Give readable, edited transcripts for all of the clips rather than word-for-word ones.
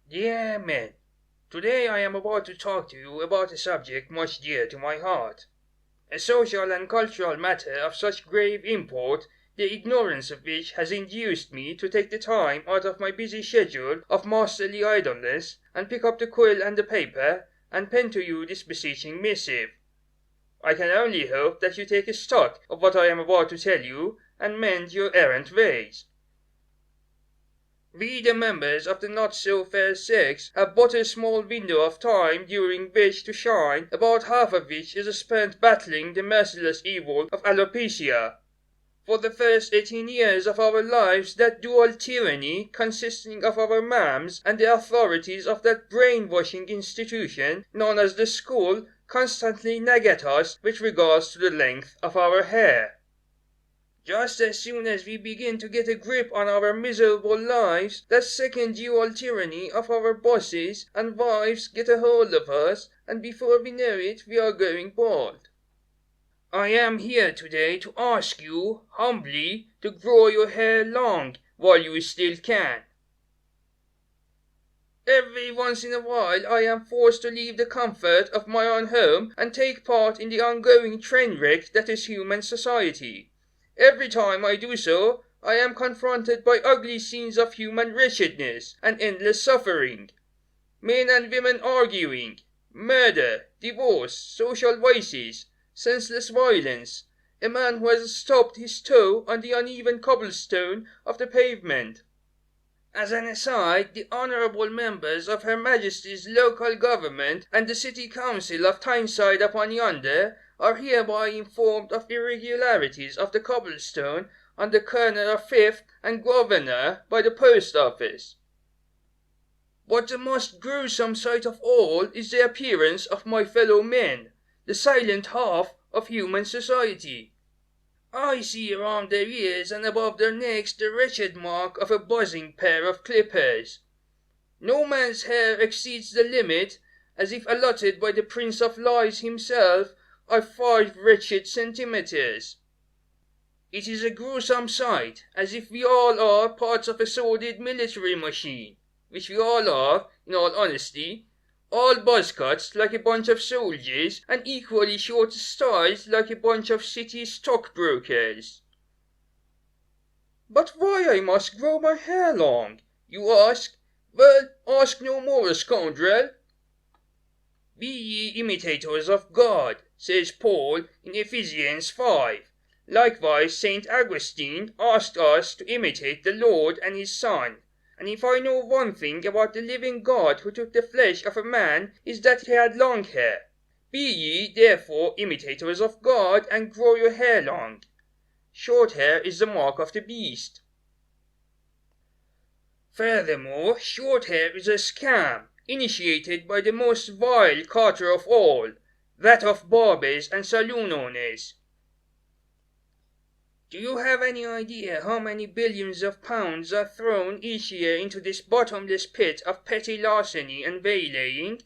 Dear men, today I am about to talk to you about a subject much dear to my heart, a social and cultural matter of such grave import, the ignorance of which has induced me to take the time out of my busy schedule of masterly idleness and pick up the quill and the paper and pen to you this beseeching missive. I can only hope that you take a stock of what I am about to tell you and mend your errant ways. We, the members of the not so fair sex, have but a small window of time during which to shine, about half of which is spent battling the merciless evil of alopecia. For the first 18 years of our lives, that dual tyranny, consisting of our ma'ams and the authorities of that brainwashing institution known as the school, constantly nag at us with regards to the length of our hair. Just as soon as we begin to get a grip on our miserable lives, that second dual tyranny of our bosses and wives get a hold of us, and before we know it, we are going bald. I am here today to ask you, humbly, to grow your hair long while you still can. Every once in a while I am forced to leave the comfort of my own home and take part in the ongoing train wreck that is human society. Every time I do so, I am confronted by ugly scenes of human wretchedness and endless suffering. Men and women arguing, murder, divorce, social vices, senseless violence, a man who has stubbed his toe on the uneven cobblestone of the pavement. As an aside, the honourable members of Her Majesty's local government and the City Council of Tyneside upon Yonder are hereby informed of irregularities of the cobblestone on the corner of Fifth and Grosvenor by the Post Office. But the most gruesome sight of all is the appearance of my fellow men, the silent half of human society. I see around their ears and above their necks the wretched mark of a buzzing pair of clippers. No man's hair exceeds the limit, as if allotted by the Prince of Lies himself, of 5 wretched centimeters. It is a gruesome sight, as if we all are parts of a sordid military machine, which we all are, in all honesty, all buzzcuts like a bunch of soldiers, and equally short styles like a bunch of city stockbrokers. But why I must grow my hair long, you ask? Well, ask no more, scoundrel. Be ye imitators of God, says Paul in Ephesians 5. Likewise St. Augustine asked us to imitate the Lord and his Son. And if I know one thing about the living God who took the flesh of a man, is that he had long hair. Be ye, therefore, imitators of God, and grow your hair long. Short hair is the mark of the beast. Furthermore, short hair is a scam, initiated by the most vile carter of all, that of barbers and saloon owners. Do you have any idea how many billions of pounds are thrown each year into this bottomless pit of petty larceny and waylaying?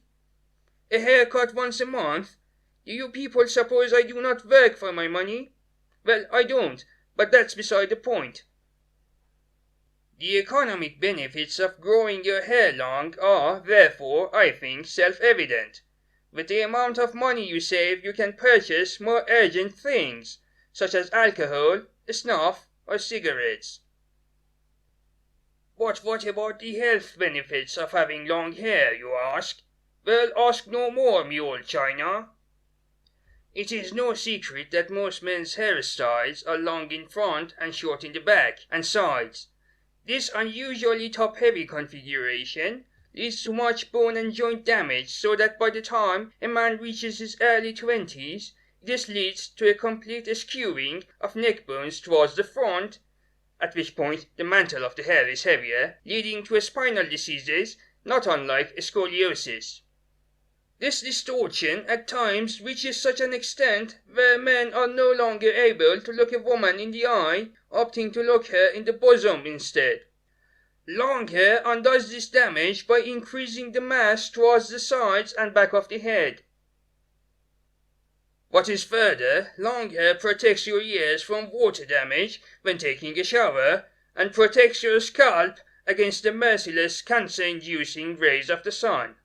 A haircut once a month? Do you people suppose I do not work for my money? Well, I don't, but that's beside the point. The economic benefits of growing your hair long are, therefore, I think, self-evident. With the amount of money you save, you can purchase more urgent things, such as alcohol, snuff, or cigarettes. But what about the health benefits of having long hair, you ask? Well, ask no more, me old China. It is no secret that most men's hairstyles are long in front and short in the back and sides. This unusually top-heavy configuration leads to much bone and joint damage, so that by the time a man reaches his early 20s, this leads to a complete skewing of neck bones towards the front, at which point the mantle of the hair is heavier, leading to spinal diseases not unlike scoliosis. This distortion at times reaches such an extent where men are no longer able to look a woman in the eye, opting to look her in the bosom instead. Long hair undoes this damage by increasing the mass towards the sides and back of the head. What is further, long hair protects your ears from water damage when taking a shower, and protects your scalp against the merciless cancer-inducing rays of the sun.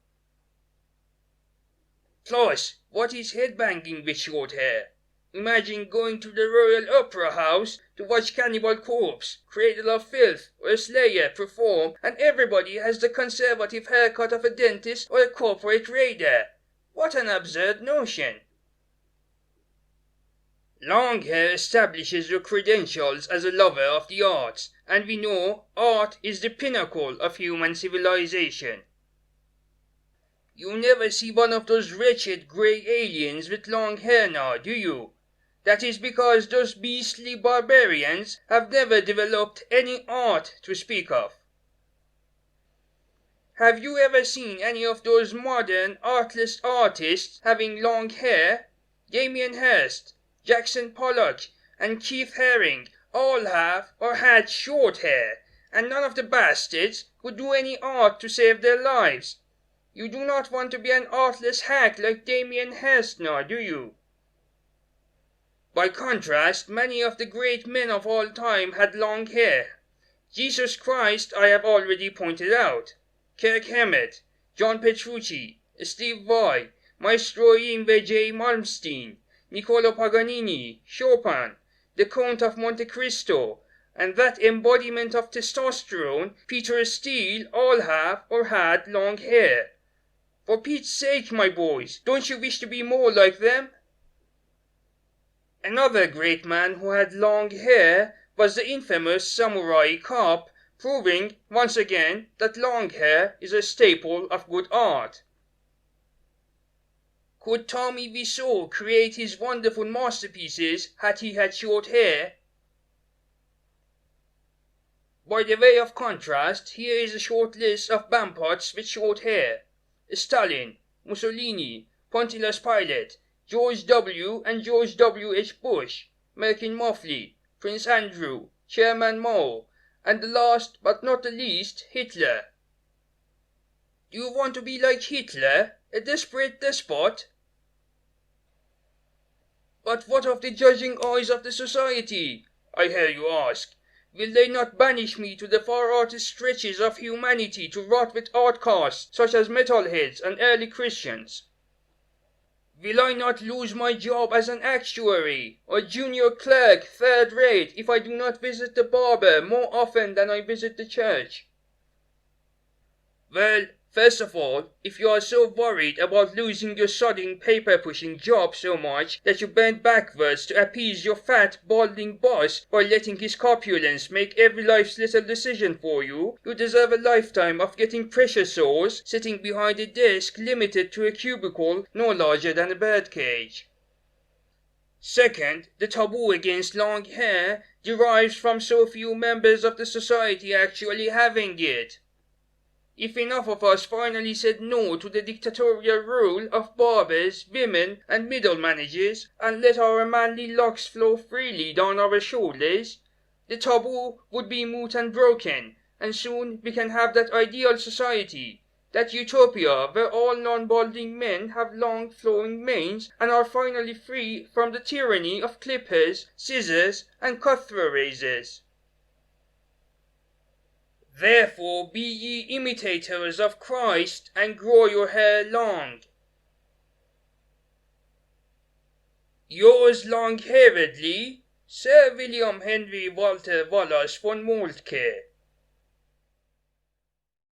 Plus, what is headbanging with short hair? Imagine going to the Royal Opera House to watch Cannibal Corpse, Cradle of Filth, or Slayer perform, and everybody has the conservative haircut of a dentist or a corporate raider. What an absurd notion! Long hair establishes your credentials as a lover of the arts, and we know art is the pinnacle of human civilization. You never see one of those wretched grey aliens with long hair now, do you? That is because those beastly barbarians have never developed any art to speak of. Have you ever seen any of those modern artless artists having long hair? Damien Hirst, Jackson Pollock, and Keith Haring all have or had short hair, and none of the bastards could do any art to save their lives. You do not want to be an artless hack like Damien Hirst now, do you? By contrast, many of the great men of all time had long hair. Jesus Christ I have already pointed out. Kirk Hammett, John Petrucci, Steve Vai, Maestro Yngwie J. Malmsteen, Niccolo Paganini, Chopin, the Count of Monte Cristo, and that embodiment of testosterone, Peter Steele, all have or had long hair. For Pete's sake, my boys, don't you wish to be more like them? Another great man who had long hair was the infamous samurai cop, proving once again that long hair is a staple of good art. Could Tommy Wiseau create his wonderful masterpieces had he had short hair? By the way of contrast, here is a short list of Bampots with short hair. Stalin, Mussolini, Pontius Pilate, George W. and George W. H. Bush, Malcolm Moffley, Prince Andrew, Chairman Mao, and the last but not the least, Hitler. Do you want to be like Hitler, a desperate despot? But what of the judging eyes of the society? I hear you ask. Will they not banish me to the far artist stretches of humanity to rot with outcasts such as metalheads and early Christians? Will I not lose my job as an actuary or junior clerk third rate if I do not visit the barber more often than I visit the church? Well, first of all, if you are so worried about losing your sodding paper-pushing job so much that you bend backwards to appease your fat, balding boss by letting his corpulence make every life's little decision for you, you deserve a lifetime of getting pressure sores sitting behind a desk limited to a cubicle no larger than a birdcage. Second, the taboo against long hair derives from so few members of the society actually having it. If enough of us finally said no to the dictatorial rule of barbers, women, and middle managers, and let our manly locks flow freely down our shoulders, the taboo would be moot and broken, and soon we can have that ideal society, that utopia where all non-balding men have long flowing manes and are finally free from the tyranny of clippers, scissors, and cut-throat razors. Therefore be ye imitators of Christ, and grow your hair long. Yours long-hairedly, Sir William Henry Walter Wallace von Moltke.